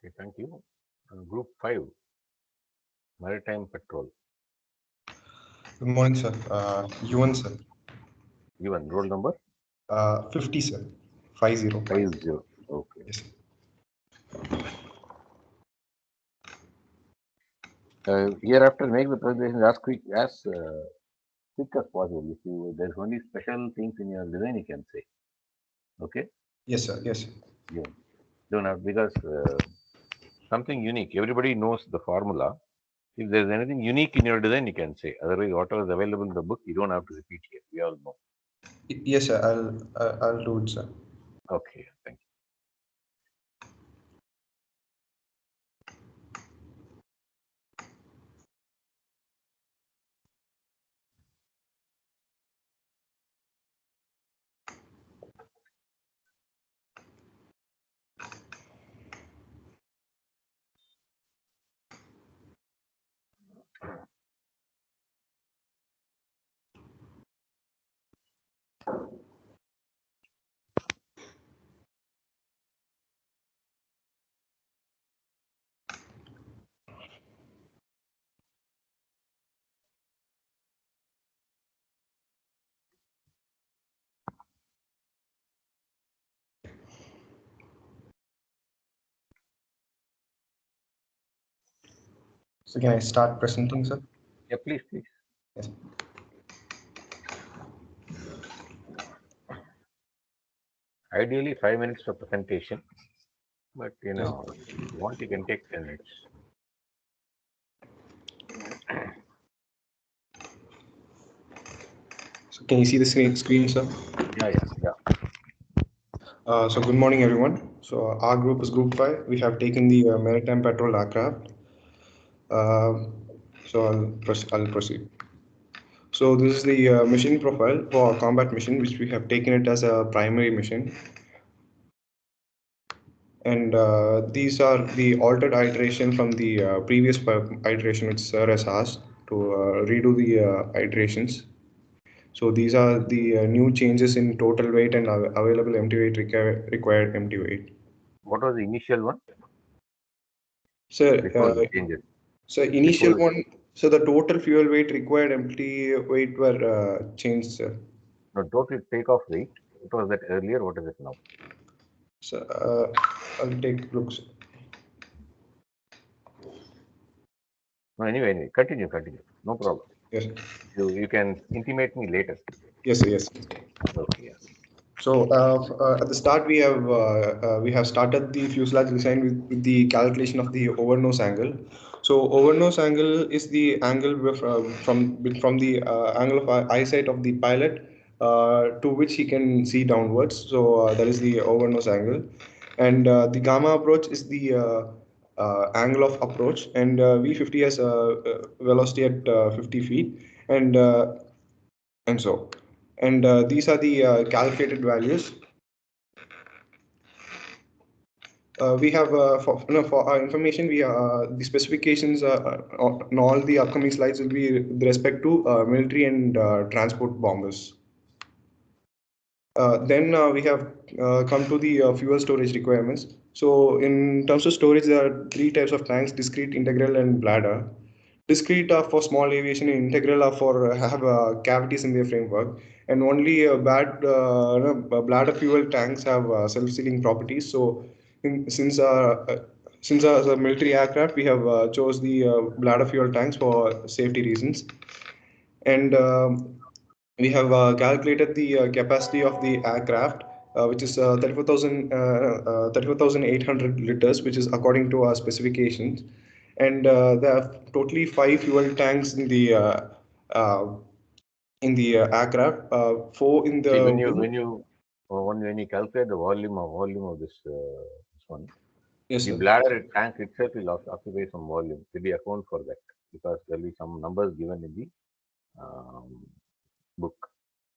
Okay, thank you. Group 5, Maritime Patrol. Good morning, sir. Yuvan, sir. Given roll number 50, sir. 50. 50. Okay. Yes, sir. Hereafter, make the presentation as quick as possible. If there's only special things in your design, you can say. Okay. Yes, sir. Yes, sir. You don't have, because something unique. Everybody knows the formula. If there's anything unique in your design, you can say. Otherwise, whatever is available in the book, you don't have to repeat here. We all know. Yes, sir. I'll do it, sir. Okay. Thank you. So can I start presenting, sir? Yeah, please, please. Yes. Ideally, 5 minutes for presentation, but if you want, you can take 10 minutes. So can you see the screen, sir? Yeah. So good morning, everyone. So our group is Group 5. We have taken the Maritime Patrol aircraft. So I'll proceed. So this is the mission profile for our combat mission, which we have taken it as a primary mission. And these are the altered iteration from the previous iteration which Sir has asked to redo the iterations. So these are the new changes in total weight and available empty weight, required empty weight. What was the initial one So, before the changes? Initial Before one, so the total fuel weight, required empty weight were changed, sir. the total takeoff weight, what was that earlier? What is it now? So I'll take looks. No, anyway, continue. No problem. Yes, You can intimate me later. yes, sir, yes. Okay, yeah. So at the start, we have started the fuselage design with the calculation of the overnose angle. So overnose angle is the angle from the angle of eyesight of the pilot to which he can see downwards. So that is the overnose angle, and the gamma approach is the angle of approach, and V50 has a velocity at 50 feet, and so and these are the calculated values. We have for our information, we the specifications on all the upcoming slides will be with respect to military and transport bombers. Then we have come to the fuel storage requirements. So in terms of storage, there are three types of tanks: discrete, integral, and bladder. Discrete are for small aviation, and integral are for have cavities in their framework. And only bladder fuel tanks have self-sealing properties. So since as a military aircraft, we have chose the bladder fuel tanks for safety reasons. And we have calculated the capacity of the aircraft, which is 34,800 liters, which is according to our specifications. and there are totally 5 fuel tanks uh, in the aircraft, 4 in See, the wing. when you calculate the volume of this one, Yes, the sir. bladder tank itself will occupy some volume. Will be account for that because there will be some numbers given in the book.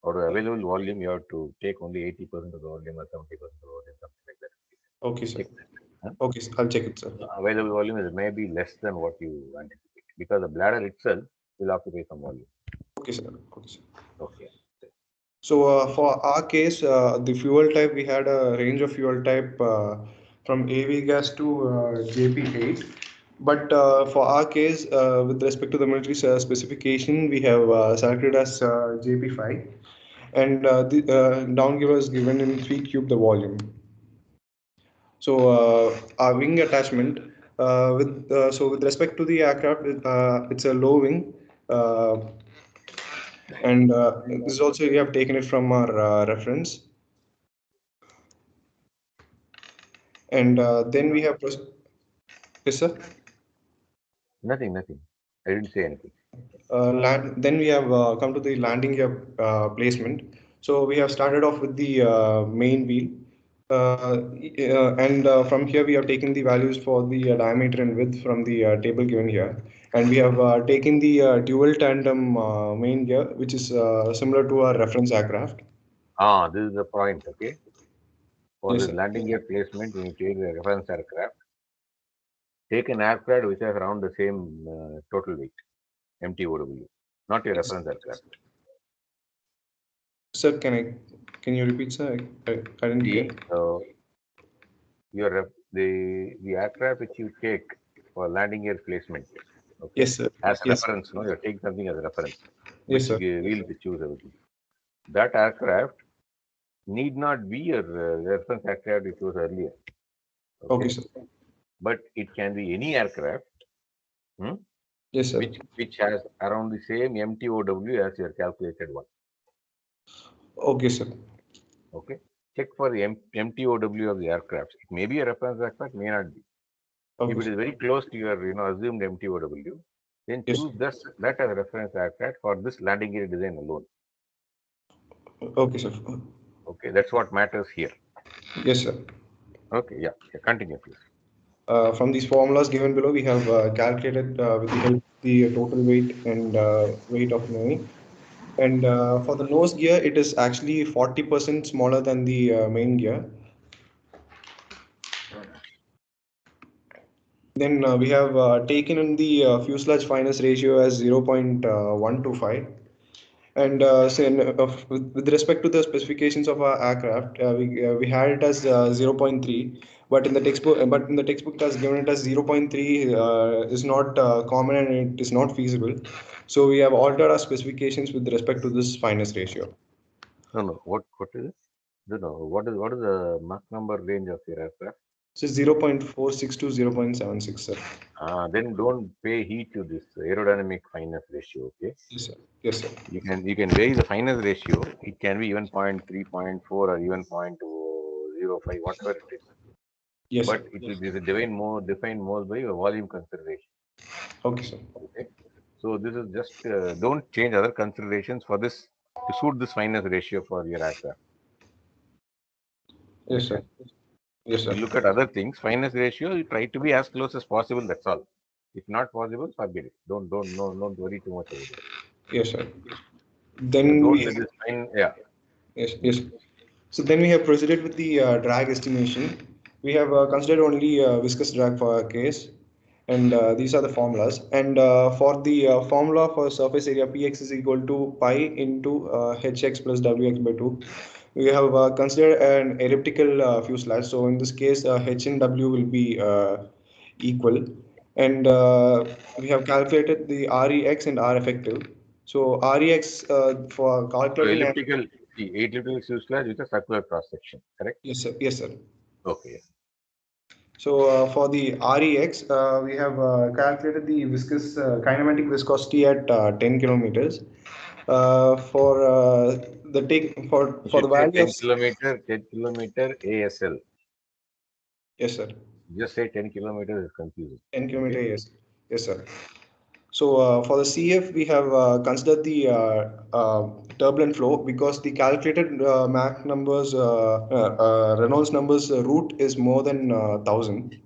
Or the available volume, you have to take only 80% of the volume or 70% of the volume, something like that. Okay, sir. Check that. Huh? Okay, sir. I'll check it, sir. Available volume is maybe less than what you anticipate because the bladder itself will occupy some volume. Okay, sir. Okay, sir. Okay. So for our case, the fuel type, we had a range of fuel type from AV gas to JP8. But for our case, with respect to the military specification, we have selected as JP5, and the downgiver is given in 3 cube the volume. So our wing attachment with respect to the aircraft, it's a low wing. Uh, and this is also we have taken it from our reference. And then we have yes, sir. Nothing. I didn't say anything. Then we have come to the landing gear placement. So we have started off with the main wheel, and from here we have taken the values for the diameter and width from the table given here, and we have taken the dual tandem main gear, which is similar to our reference aircraft. This is the point. Okay. For Yes, this sir. landing gear placement, when you take the reference aircraft, take an aircraft which has around the same total weight, MTOW, not your Yes. reference aircraft. Sir, can you repeat, sir? I didn't get. The aircraft which you take for landing gear placement, okay, Yes, sir. as a Yes. reference, no, you're taking something as a reference, Yes, which sir. wheel to choose everything. That aircraft need not be a reference aircraft you chose earlier, Okay, okay, sir. but it can be any aircraft hmm, Yes, sir. which has around the same MTOW as your calculated one. Okay, sir. Okay, check for the MTOW of the aircraft. It may be a reference aircraft, may not be. If Okay, it is sir. very close to your assumed MTOW, then Yes. choose that as a reference aircraft for this landing gear design alone. Okay, sir. Okay, that's what matters here. Yes, sir. Okay, yeah, continue, please. From these formulas given below, we have calculated with the help of the total weight and weight of main. And for the nose gear, it is actually 40% smaller than the main gear. Then we have taken in the fuselage fineness ratio as 0.125. And with respect to the specifications of our aircraft, we had it as 0.3, but in the textbook it has given it as 0.3 is not common and it is not feasible. So we have altered our specifications with respect to this fineness ratio. No. What is it? No. What is the Mach number range of your aircraft? So 0.46 to 0.76, sir. Then don't pay heed to this aerodynamic fineness ratio. Okay, Yes, sir. Yes, sir. you can vary the fineness ratio. It can be even 0.3, 0.4, or even 0.05, whatever it is. Yes, But sir. it will be defined more by your volume consideration. Okay, sir. Okay, so this is just don't change other considerations for this to suit this fineness ratio for your aircraft. Yes, sir. Understand? Yes, sir. You look at other things, fineness ratio, you try to be as close as possible. That's all. If not possible, forget it. Don't worry too much about it. Yes, sir. So Then don't we let this fine. Yeah. Yes, yes. So then we have proceeded with the drag estimation. We have considered only viscous drag for our case, and these are the formulas. And for the formula for surface area, Px is equal to pi into Hx plus Wx by 2. We have considered an elliptical fuselage. So in this case, H and W will be equal. And we have calculated the Rex and R effective. So Rex for So calculating. elliptical, see, elliptical fuselage with a circular cross section. Correct. Yes, sir. Yes, sir. Okay. So for the REX, we have calculated the viscous kinematic viscosity at 10 kilometers. For the take You for should the say value of 10 kilometer ASL. yes, sir. Just say 10 kilometers is confusing. 10 kilometer Okay. yes. Yes, sir. So for the CF, we have considered the turbulent flow because the calculated Mach numbers, Reynolds numbers root is more than 1,000.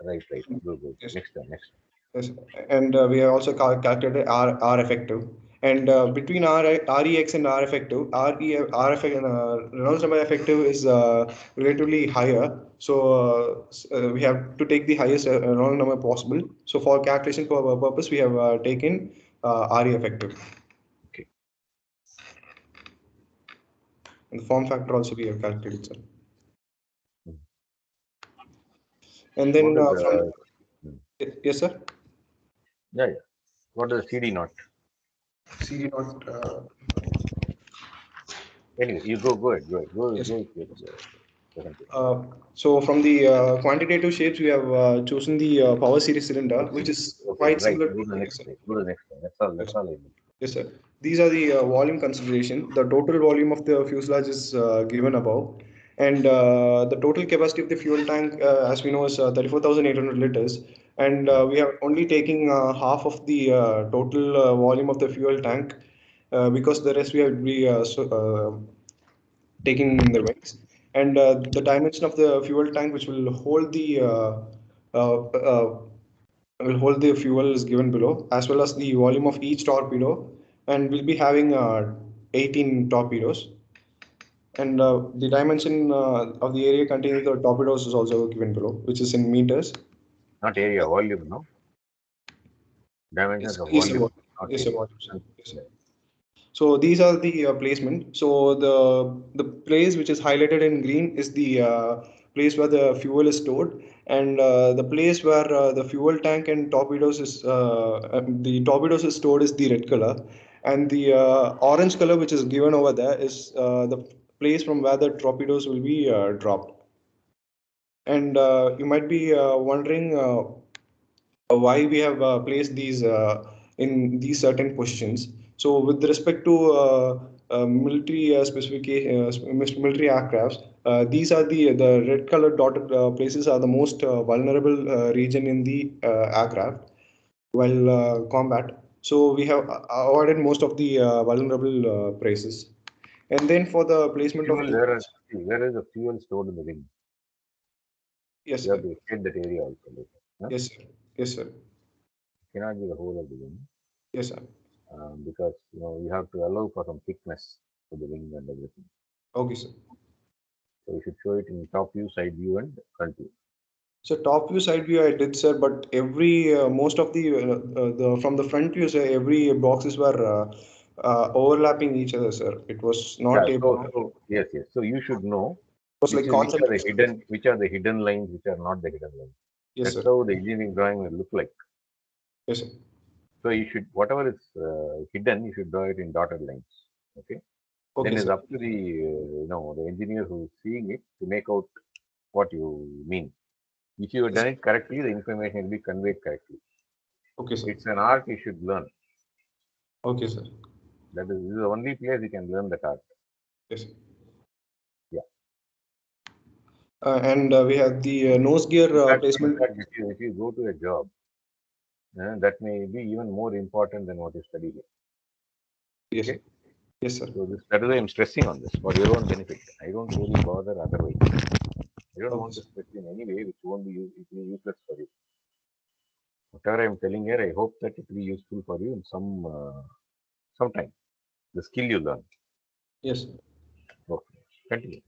Right, right. Good, good. Yes. Next one, next Yes, and we have also calculated R effective. And between REX and R effective, R effective, Reynolds number effective is relatively higher. So we have to take the highest Reynolds number possible. So for calculation purpose, we have taken RE effective. Okay. And the form factor also we have calculated, sir. Hmm. And What then is from the hmm. yes, sir. Yeah, yeah. What is the CD naught? CD not Anyway, you go ahead, go ahead, yes. go with your presentation. So from the quantitative shapes, we have chosen the power series cylinder, which Okay, is okay, quite right. similar Go to to the yes, next sir. slide. Go to the next one. That's all. That's Yes, all I need. yes, sir. These are the volume consideration. The total volume of the fuselage is given above, and the total capacity of the fuel tank, as we know, is 34,800 liters. And we are only taking half of the total volume of the fuel tank because the rest we have taking in the wings. And the dimension of the fuel tank, which uh, uh, will hold the fuel, is given below, as well as the volume of each torpedo, and we'll be having 18 torpedoes. And the dimension of the area containing the torpedoes is also given below, which is in meters. Not area, volume, no? Dimensions Yes, of yes, sir. volume, not Yes, sir. area. Sir. Yes, sir. Yeah. So these are the placement. So the place which is highlighted in green is the place where the fuel is stored, and the place where the fuel tank and torpedoes is the torpedoes is stored is the red color, and the orange color which is given over there is the place from where the torpedoes will be dropped. And you might be wondering why we have placed these in these certain positions. So, with respect to military specification, military aircrafts, these are the red colored dotted places are the most vulnerable region in the aircraft while combat. So, we have avoided most of the vulnerable places. And then for the placement of Fuel, the where is the fuel stored in the wing? yes, You have sir. to state that area also later. Huh? Yes, sir. Yes, sir. Cannot be the whole of the wing Yes, sir. because you have to allow for some thickness to the wing and everything. Okay, sir. So you should show it in top view, side view, and front view. So top view, side view, I did, sir, but every most of the from the front view, sir, every boxes were overlapping each other, sir. It was Yeah. not able. It So yes, yes. So you should know was like concentration. which are the hidden lines, which are not the hidden lines. Yes, That's sir. how the engineering drawing will look like. Yes, sir. So you should whatever is hidden, you should draw it in dotted lines. Okay. Then Okay, it's sir. up to the the engineer who is seeing it to make out what you mean. If you have Yes, done sir. it correctly, the information will be conveyed correctly. Okay, sir. It's an art you should learn. Okay, sir. This is the only place you can learn that art. Yes, sir. Yeah. And we have the nose gear placement. If you go to a job, that may be even more important than what you study here. Yes, Okay. sir. Yes, sir. So that is why I'm stressing on this for your own benefit. I don't really bother otherwise. I don't Okay, want to sir. stress in any way which won't be it will be useless for you. Whatever I'm telling here, I hope that it will be useful for you in some time. The skill you learn. Yes, sir. Okay. Continue.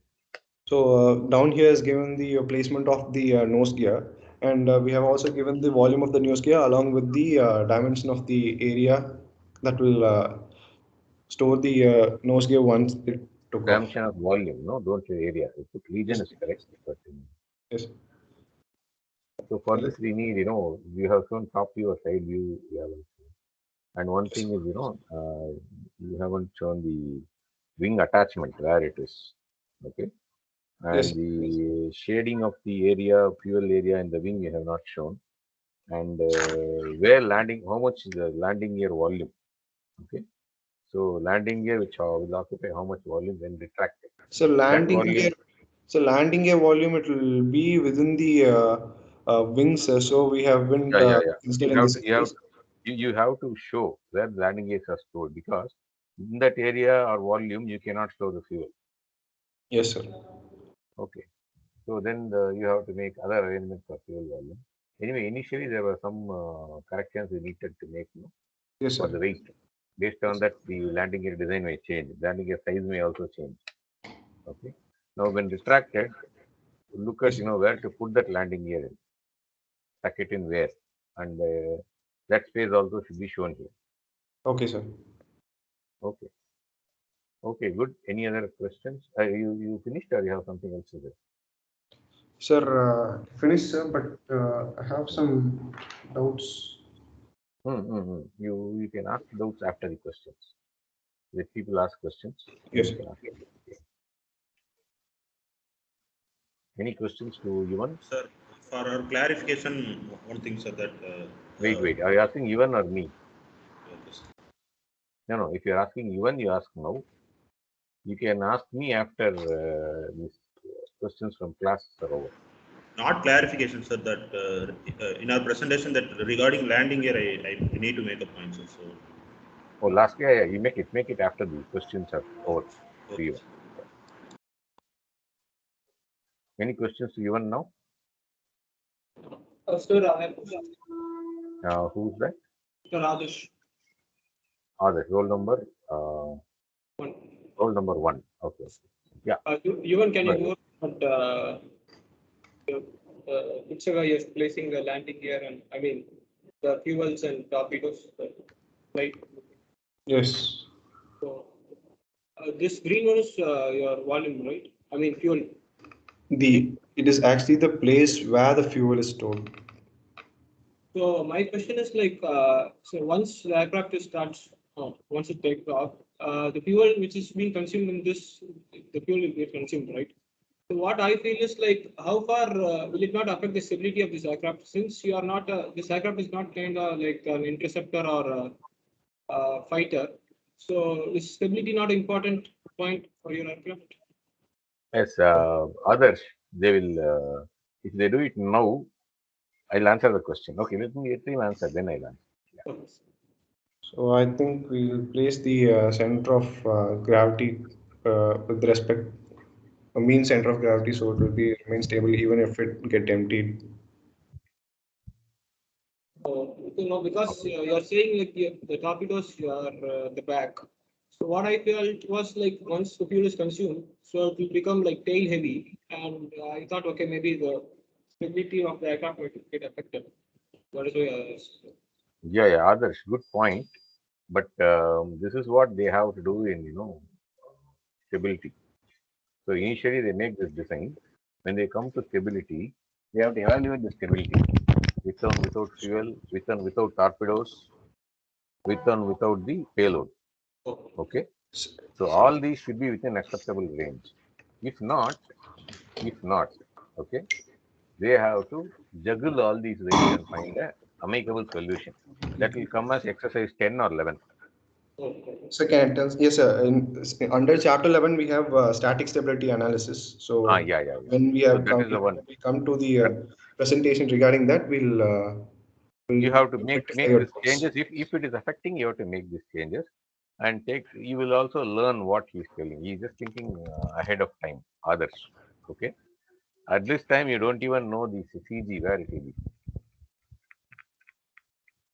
So down here is given the placement of the nose gear, and we have also given the volume of the nose gear along with the dimension of the area that will store the nose gear once it took off. Dimension of volume, no, don't say area. If the region Yes, is correct, but yes, so for yes, this we need, you have shown top view or side view, you haven't shown. And one yes, thing is, you haven't shown the wing attachment where it is. Okay. yes, And the shading of the area, fuel area in the wing you have not shown. And how much is the landing gear volume? Okay. So landing gear which will occupy how much volume when retracted. So That landing gear, volume, so landing gear volume, it will be within the wings, so we haven't listed in this case. You have to show where the landing gears are stored, because in that area or volume you cannot store the fuel. Yes, sir. Okay. So then you have to make other arrangements for fuel volume. Anyway, initially there were some corrections we needed to make, Yes, for sir. the weight. Based on that, the landing gear design may change. Landing gear size may also change. Okay. Now, when retracted, look at Yes. where to put that landing gear in, tuck it in where, and that space also should be shown here. Okay, sir. Okay. Okay. Good. Any other questions? You finished, or you have something else to say? Sir, finished, sir, but I have some doubts. You can ask doubts after the questions. Let people ask questions. Then Yes. you can ask them. Okay. Any questions to Yuvan? Sir, for our clarification, one thing, sir, that Wait. Are you asking Yuvan or me? yes. No. If you're asking Yuvan, you ask now. You can ask me after these questions from class are over. Not clarification, sir, that in our presentation that regarding landing gear, I need to make a point, sir. So, Oh, last year, you make it after the questions are over to okay, you. sir. Any questions to Yuvan now? Sir, I have question. Who's that? Mr. Rajesh. The roll number. One. Roll number 1. Okay. Yeah. Even can you Right. go at which guy is placing the landing gear and I mean the fuels and torpedoes, right? Yes. So this green one is your volume, right? I mean fuel. It is actually the place where the fuel is stored. So my question is like, so once the aircraft starts, once it takes off, the fuel which is being consumed in this, the fuel will get consumed, right? So what I feel is like, how far will it not affect the stability of this aircraft? Since you are not, this aircraft is not kind of like an interceptor or a fighter. So is stability not important point for your aircraft? Yes. Others, they will. If they do it now, I'll answer the question. Okay. Let me answer. Then I'll answer. Okay. So I think we'll place the center of gravity with respect, a mean center of gravity, so it will be remain stable even if it get emptied. So, because you're saying like the torpedoes are the back. So what I felt was like once the fuel is consumed, so it will become like tail heavy, and I thought okay maybe the stability of the aircraft might get affected. That is why I asked. Yeah. Others, good point. But this is what they have to do in stability. So initially they make this design. When they come to stability, they have to evaluate the stability with and without fuel, with and without torpedoes, with and without the payload. Okay. Okay. So all these should be within acceptable range. If not, okay, they have to juggle all these range and find a amicable solution. That will come as exercise 10 or 11. Okay. So can I tell? Yes, sir. Under chapter 11, we have static stability analysis. So Yeah. when we So have that come, is the one. we come to the presentation regarding that, You we'll have to rectify make your these doubts. changes. If it is affecting, you have to make these changes, and you will also learn what he's telling. He's just thinking ahead of time. Others, okay. At this time, you don't even know the CG where it will be.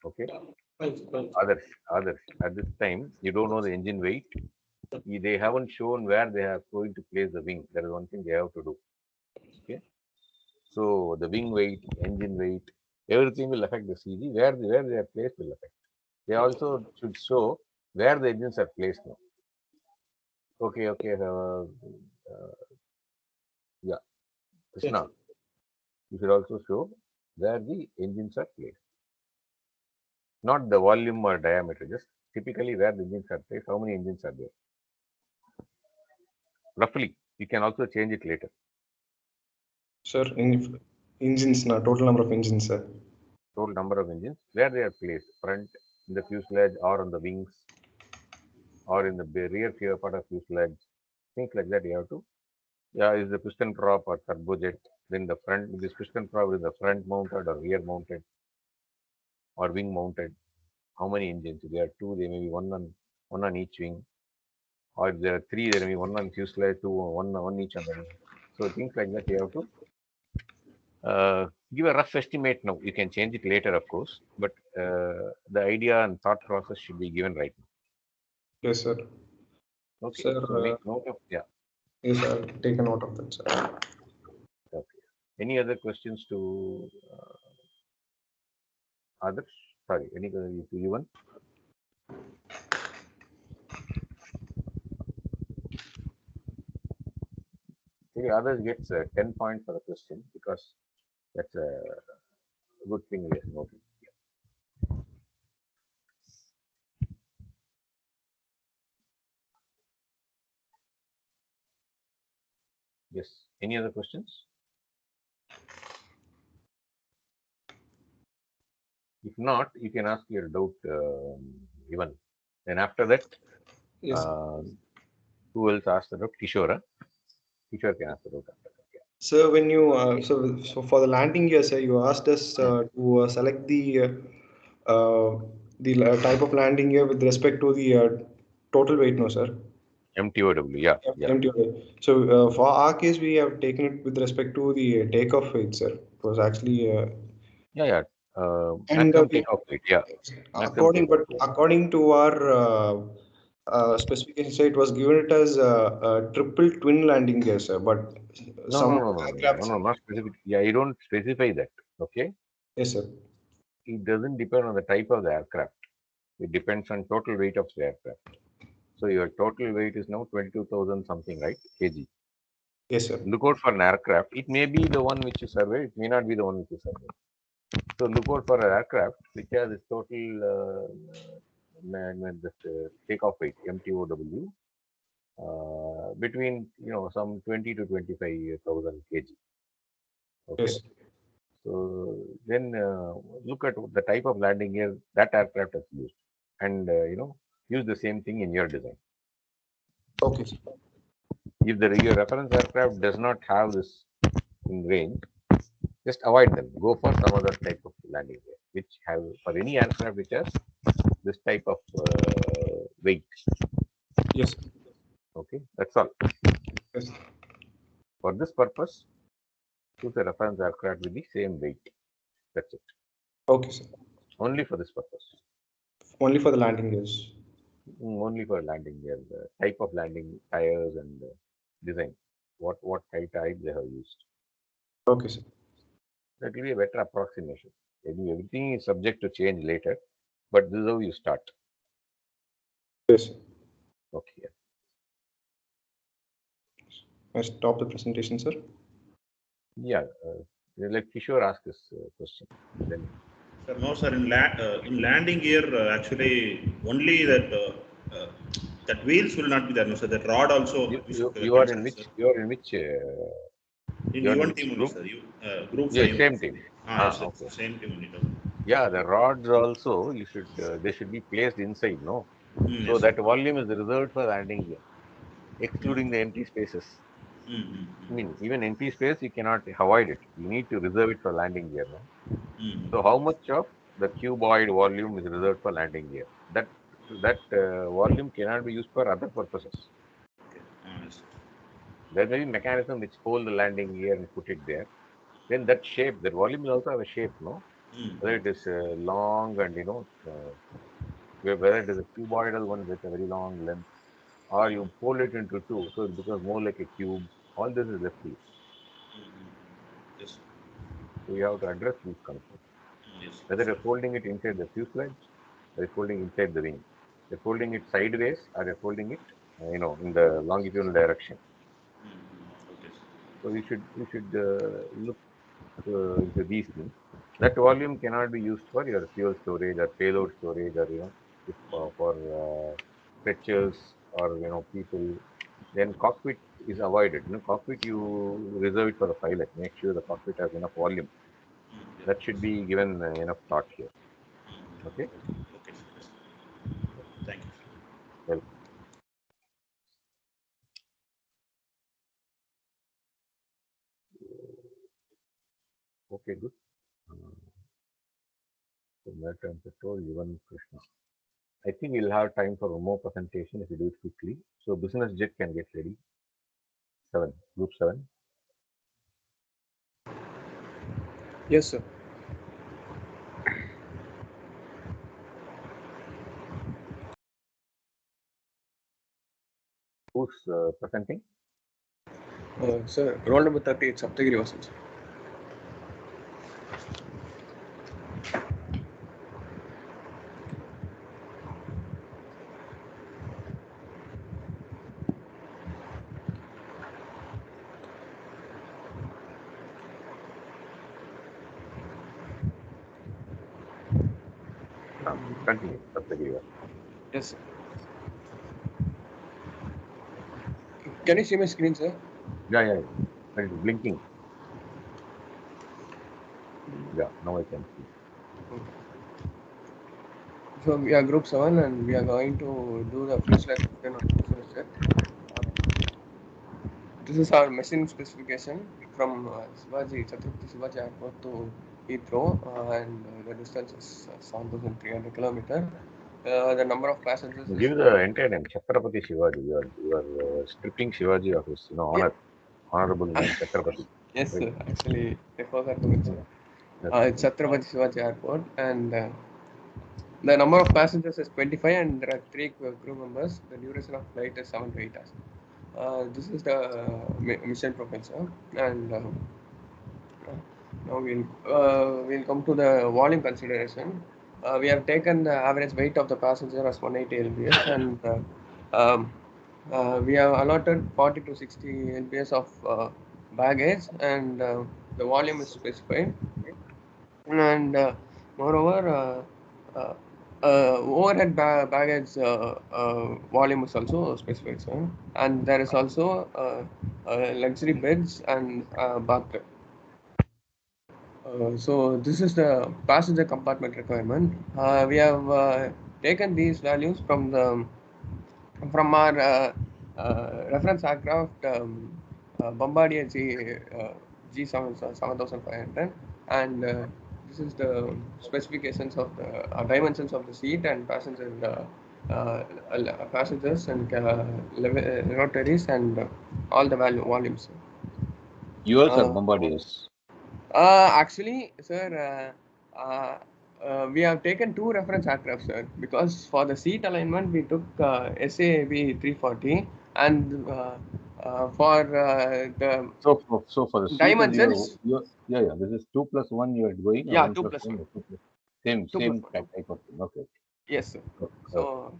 Okay. Yeah. Fine. Others. At this time, you don't know the engine weight. They haven't shown where they are going to place the wing. That is one thing they have to do. Okay. So the wing weight, engine weight, everything will affect the CG. Where they are placed will affect. They also should show where the engines are placed now. Okay. Yeah, Yes. Krishna, you should also show where the engines are placed. Not the volume or diameter, just typically where the engines are placed, how many engines are there. Roughly, you can also change it later. Sir, engines, total number of engines, sir. Total number of engines, where they are placed, front, in the fuselage, or on the wings, or in the rear part of fuselage, things like that you have to. Yeah, is the piston prop or turbojet, Then the front, this piston prop is the front mounted or rear mounted or wing mounted. How many engines? If there are two, there may be one on each wing. Or if there are three, there may be one on fuselage, one each on the wing. So things like that you have to give a rough estimate now. You can change it later, of course, but the idea and thought process should be given right now. Yes, sir. Okay, Sir, so make note of, yeah. yes, I'll take a note of that, sir. Okay. Any other questions to others? Sorry, any to you one? Okay, others gets 10 points for the question because that's a good thing we have noted. Yes. Any other questions? If not, you can ask your doubt, even. Then after that, Yes. who else asked the doubt? Kishore. Kishore can ask the doubt after that. Yeah. So when you so for the landing gear, sir, you asked us to select the type of landing gear with respect to the total weight, no, sir. MTOW. Yeah. Yeah, Yeah. MTOL. So for our case, we have taken it with respect to the takeoff weight, sir. It was actually Yeah. Yeah. and Maximum takeoff weight. Yeah. Maximum takeoff weight. according to our specification, sir, it was given it as a triple twin landing gear, sir. But No, no, some no, no, no, no, aircrafts, no, not specific. Yeah, you don't specify that. Okay. yes, sir. It doesn't depend on the type of the aircraft. It depends on total weight of the aircraft. So your total weight is now 22,000 something, right? Kg. Yes, sir. Look out for an aircraft. It may be the one which you survey. It may not be the one which you survey. So look out for an aircraft which has its total takeoff weight (MTOW) between some 20 to 25,000 kg. Okay. Yes. So then look at the type of landing gear that aircraft has used, and use the same thing in your design. Okay, sir. If your reference aircraft does not have this in range, just avoid them. Go for some other type of landing gear, which have for any aircraft which has this type of weight. Yes. Okay, that's all. Yes. For this purpose, choose a reference aircraft with the same weight. That's it. Okay, sir. Only for this purpose. Only for the landing gears. Only for landing gear, the type of landing tires and design. What type they have used. Okay, sir. That will be a better approximation. Everything is subject to change later, but this is how you start. Yes, sir. Okay. I stop the presentation, sir. Yeah. Let Kishore ask this question. Then. Sir, no, sir. In landing gear, actually, only that wheels will not be there. No, sir. That rod also. We should You are in consider, which? sir. You are in which? In You are in E1 which team only, group? sir. Group Yeah, 5. same team. Yes, sir. Okay. Same team only. Yeah, the rods also you should they should be placed inside, no? So Yes, sir. that volume is reserved for landing gear, excluding the empty spaces. Mm-hmm. I mean, even empty space you cannot avoid it. You need to reserve it for landing gear, no? Mm-hmm. So how much of the cuboid volume is reserved for landing gear? That volume cannot be used for other purposes. Okay. Yes, sir. There may be mechanism which hold the landing gear and put it there. Then that shape, that volume will also have a shape, no? Whether it is long and whether it is a cuboidal one with a very long length, or you fold it into two, so it becomes more like a cube. All this is left to you. Yes, sir. So you have to address these concerns. Yes, sir. Whether you're folding it inside the fuselage, or you're folding inside the wing. You're folding it sideways, or you're folding it, in the longitudinal direction. Okay, sir. So you should look into these things. That volume cannot be used for your fuel storage or payload storage, or if, for stretchers or people. Then cockpit is avoided. Cockpit you reserve it for the pilot. Make sure the cockpit has enough volume. Yeah. That should be given enough thought here. Okay. Okay, sir. Yes. Thank you. Welcome. Okay, good. So that time Petrol, Yuvan Krishna. I think we'll have time for one more presentation if we do it quickly. So business jet can get ready. 7, group 7. Yes, sir. Who's presenting? Sir, roll number 38, Saptagiri Vasan, sir. Continue. Saptagiri. Yes, sir. Can you see my screen, sir? Yeah. But it's blinking. Yeah, now I can see. So we are group 7 and we are going to do the fuselage design on business jet. This is our machine specification from Chhatrapati Shivaji Airport to Heathrow, and the distance is 7,300 kilometers. The number of passengers is Give the entire name. Chhatrapati Shivaji. You are stripping Shivaji of his honor. Honorable name Chhatrapati. Yes, Right. sir. Actually, I forgot to mention. It's Chhatrapati Shivaji Airport, and the number of passengers is 25, and there are 3 crew members. The duration of flight is 7 to 8 hours. This is the mission profile, sir. And now we'll come to the volume consideration. We have taken the average weight of the passenger as 180 lbs, and we have allotted 40 to 60 lbs of baggage, and the volume is specified. And moreover, overhead baggage volume is also specified, sir. And there is also luxury beds and bathtub. So this is the passenger compartment requirement. We have taken these values from our reference aircraft Bombardier G7500, and this is the specifications of the dimensions of the seat and passengers and rotatories and all the volumes. Yours are Bombardiers. Actually, sir, we have taken 2 reference aircraft, sir, because for the seat alignment we took SAAB 340, and for the So for the seat, dimensions, this is 2 plus 1 you are going, or yeah, 1 2 plus plus 1 1, or 2 plus same 2 plus 1. type of thing. Okay. Yes, sir. Okay. So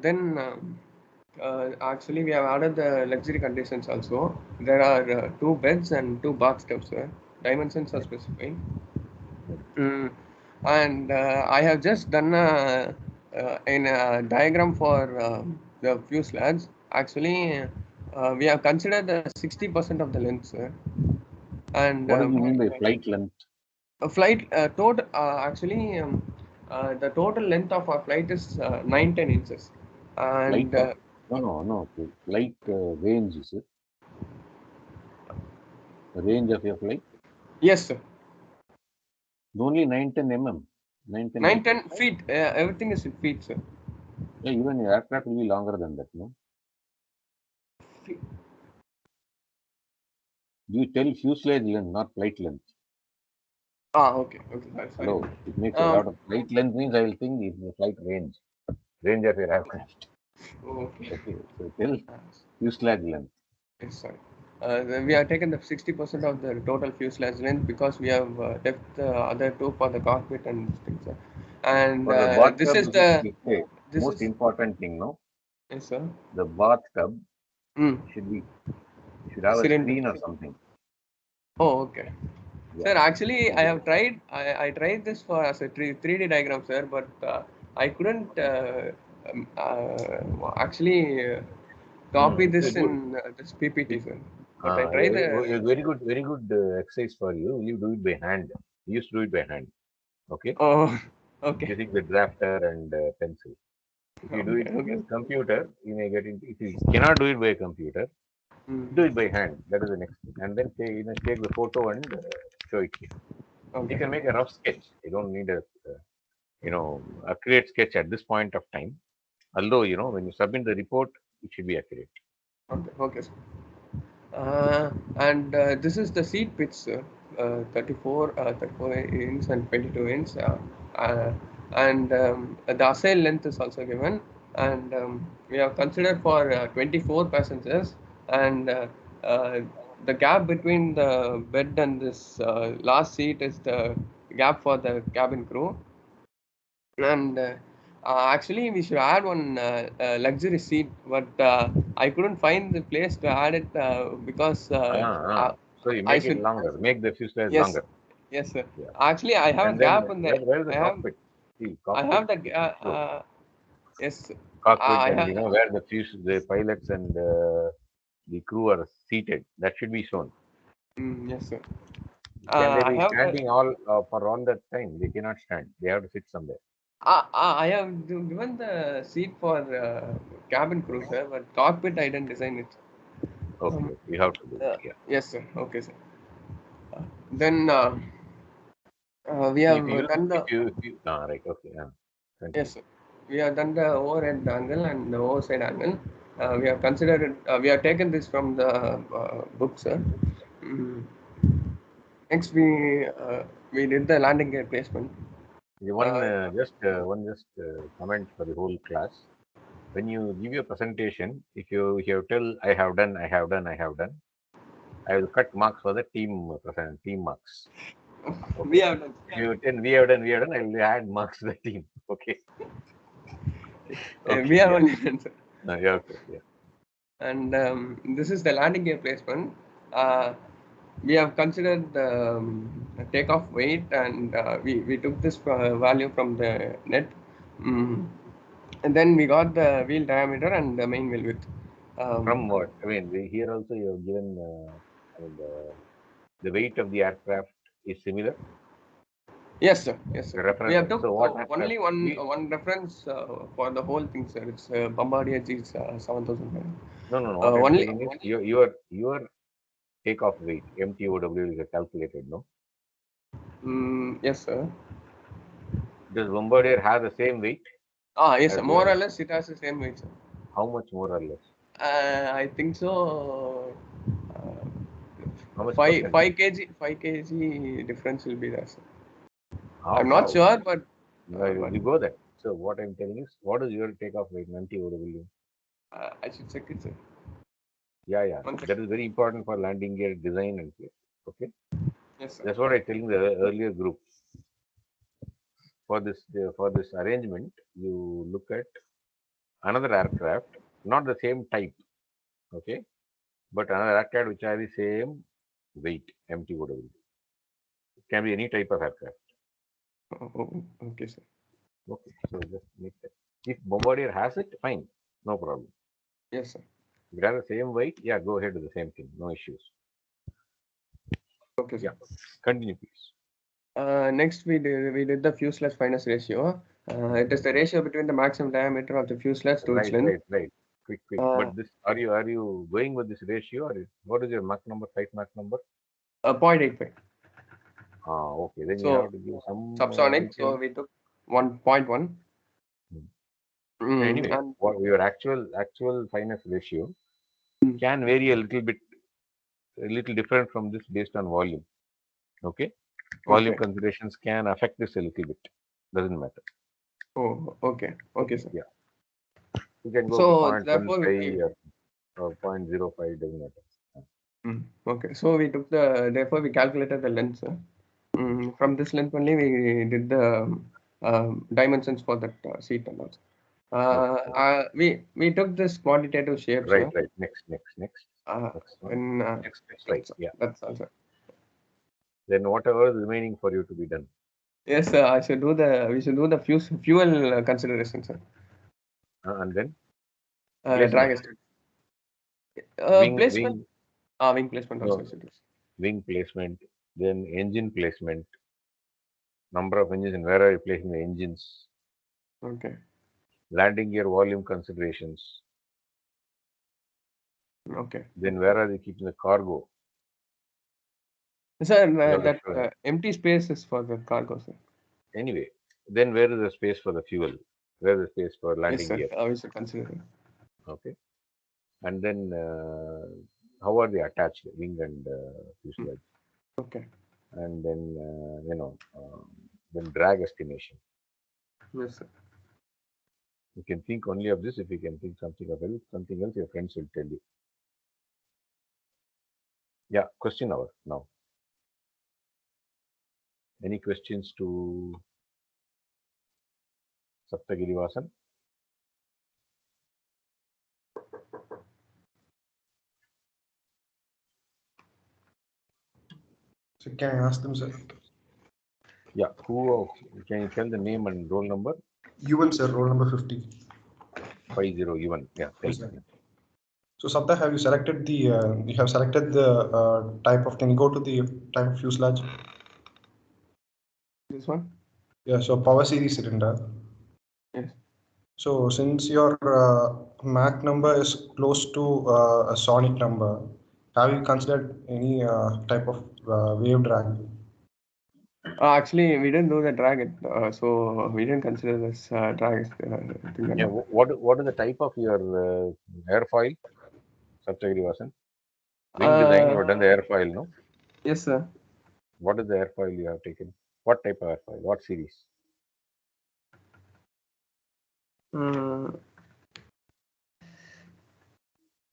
then actually we have added the luxury conditions also. There are 2 beds and 2 bathtubs, sir. Dimensions are specified. And I have just done in a diagram for the fuselage. Actually, we have considered the 60% of the length, sir. And What do you mean by flight length? flight total actually the total length of our flight is 9-10 inches. And Flight? No. Flight range, is it? The range of your flight? yes, sir. Only 9-10 mm. 9-10 9-10 feet. Everything is in feet, sir. Yeah, even your aircraft will be longer than that, no? You tell fuselage length, not flight length. Okay. That's fine. Hello, it makes a lot of flight length means I will think it's the flight range of your aircraft. Okay, so tell fuselage length. Yes, sorry. Then we have taken the 60% of the total fuselage length because we have left the other 2 for the cockpit and things. And For the bathtub, this is the most important thing, no? Yes, sir. The bathtub should have a Cylinder. screen or something. Oh, okay. Yeah. Sir, actually, I have tried. I tried this for as a 3D diagram, sir, but I couldn't actually copy this in this PPT, sir. But I tried Very good exercise for you. You do it by hand. You used to do it by hand. Okay. Oh, okay. Using the drafter and pencil. If you do it with computer, you may get into. If you cannot do it by a computer, Do it by hand. That is the next thing. And then take the photo and show it here. You Okay. can make a rough sketch. You don't need a accurate sketch at this point of time. Although, when you submit the report, it should be accurate. Okay. Okay, sir. And this is the seat pitch, sir. 34 inch and 22 inch. And the assigned length is also given. And we have considered for 24 passengers. And the gap between the bed and this last seat is the gap for the cabin crew. And actually, we should add one luxury seat, but I couldn't find the place to add it because So you I make it should. longer. Make the fuselage Yes, longer. yes, sir. Yeah. Actually, I have a And then gap in there. where is the I have, cockpit? See, I cockpit. have the. Show. Yes, Cockpit I and have. where the pilots and the crew are seated. That should be shown. Yes, sir. Can they I be have the. standing all for all that time? They cannot stand. They have to sit somewhere. I have given the seat for cabin crew, sir, but cockpit I didn't design it. Okay, you have to do it. Yeah. Yes, sir. Okay, sir. Then we So have if you done the. if you right, okay, yeah. Yes, sir. We have done the overhead angle and the overside angle. We have considered it. We have taken this from the book, sir. Next, we did the landing gear placement. The one comment for the whole class. When you give your presentation, if you tell I have done, I have done, I have done, I will cut marks for the team marks. Okay. We have done. If you tell we have done, I will add marks to the team. Okay. We have only done, sir. Yeah, okay, yeah. And this is the landing gear placement. We have considered the takeoff weight, and we took this value from the net. And then we got the wheel diameter and the main wheel width. From what? I mean, here also you have given, the weight of the aircraft is similar. Yes, sir. Yes, sir. Reference. We have took So what only aircraft? one reference for the whole thing, sir. It's Bombardier G 7000. No. What I'm Only. saying is your takeoff weight, MTOW, is calculated, no? Yes, sir. Does Bombardier have the same weight? Yes, sir. More or less, it has the same weight, sir. How much more or less? I think so. How much 5 percent? 5 kg difference will be there, sir. How? I'm not sure, but you go there. So what I'm telling is, what is your takeoff weight in MTOW? I should check it, sir. Yeah. That is very important for landing gear design and place. Okay. Yes, sir. That's what I telling the earlier group. For this arrangement, you look at another aircraft, not the same type, okay, but another aircraft which has the same weight, MTOW. It can be any type of aircraft. Okay, sir. Okay, so just make that. If Bombardier has it, fine, no problem. Yes, sir. If it has the same weight, yeah, go ahead with the same thing, no issues. Okay, sir. Yeah, continue, please. Next, we did the fuselage fineness ratio. It is the ratio between the maximum diameter of the fuselage to its length. Right. Quick. But this, are you going with this ratio, or what is your Mach number, flight Mach number? 0.85. Okay. Then So, you have to give some subsonic. So we took 1.1. Anyway, And what your actual fineness ratio can vary a little different from this based on volume. Okay. Volume considerations can affect this a little bit. Doesn't matter. Oh, okay. Okay, sir. Yeah. You can go So, to therefore, 0.15 or 0.05, doesn't matter. Okay. So we took therefore we calculated the length, sir. From this length only we did the dimensions for that seat and also. We took this quantitative shape, Right. sir. Next. Next slide. Yeah. That's all, sir. Then whatever is remaining for you to be done. Yes, sir. We should do the fuel consideration, sir. And then Drag estimate. Placement. Wing placement also. Wing placement, then engine placement, number of engines and where are you placing the engines? Okay. Landing gear volume considerations. Okay. Then where are they keeping the cargo? Sir, Without that assurance. empty space is for the cargo, sir. Anyway, then where is the space for the fuel? Where is the space for Yes, landing sir. gear? I should consider it. Okay. And then how are they attached? Wing and fuselage. Okay. And then then drag estimation. Yes, sir. You can think only of this. If you can think something else, your friends will tell you. Yeah, question hour now. Any questions to Saptagirivasan? So can I ask them, sir? Yeah. Who can you tell the name and roll number? Yuvan, sir, roll number 50. 50 Yuvan. Yeah. Tell Yes, sir. me. So Sapta, have you selected the type of? Can you go to the type of fuselage? This one? Yeah. So power series cylinder. Yes. So since your Mach number is close to a sonic number, have you considered any type of wave drag? Actually, we didn't do the drag it, so we didn't consider this drag. Thing Yeah. What is the type of your airfoil? Saptagirivasan. Wing design. You have done the airfoil, no? Yes, sir. What is the airfoil you have taken? What type of airfoil? What series?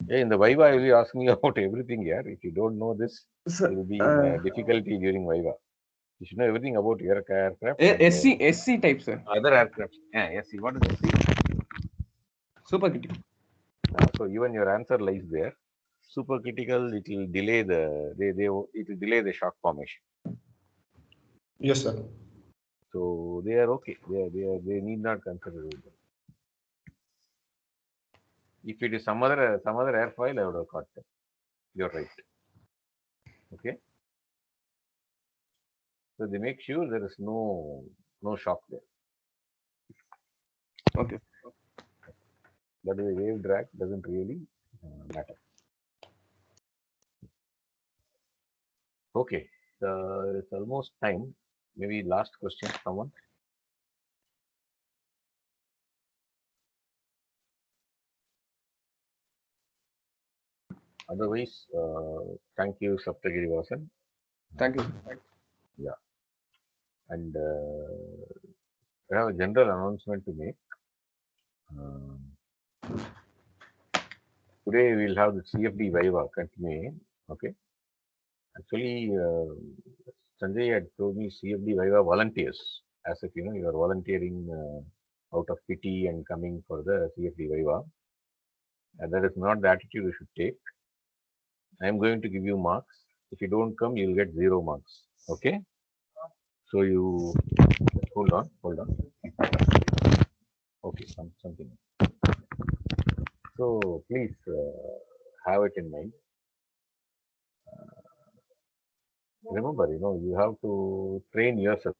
Yeah, in the Viva, I will be asking you about everything here. If you don't know this, Sir, you will be in difficulty during Viva. You should know everything about aircraft. SC type, sir. Other aircraft. Yeah, SC. What is SC? Super Kitty. So even your answer lies there. Supercritical, it will delay it will delay the shock formation. Yes, sir. So they are okay. They need not consider it. If it is some other airfoil, I would have caught them. You're right. Okay. So they make sure there is no shock there. Okay. That is, wave drag doesn't really matter. Okay, it's almost time. Maybe last question, someone. Otherwise, thank you, Saptagirivasan. Thank you. Yeah, and I have a general announcement to make. Today we'll have the CFD Viva continuing. Okay. Actually, Sanjay had told me CFD Viva volunteers, as if you are volunteering out of pity and coming for the CFD Viva. And that is not the attitude you should take. I am going to give you marks. If you don't come, you'll get 0 marks. Okay? So you hold on. Okay, something. So please have it in mind. Remember, you have to train yourself.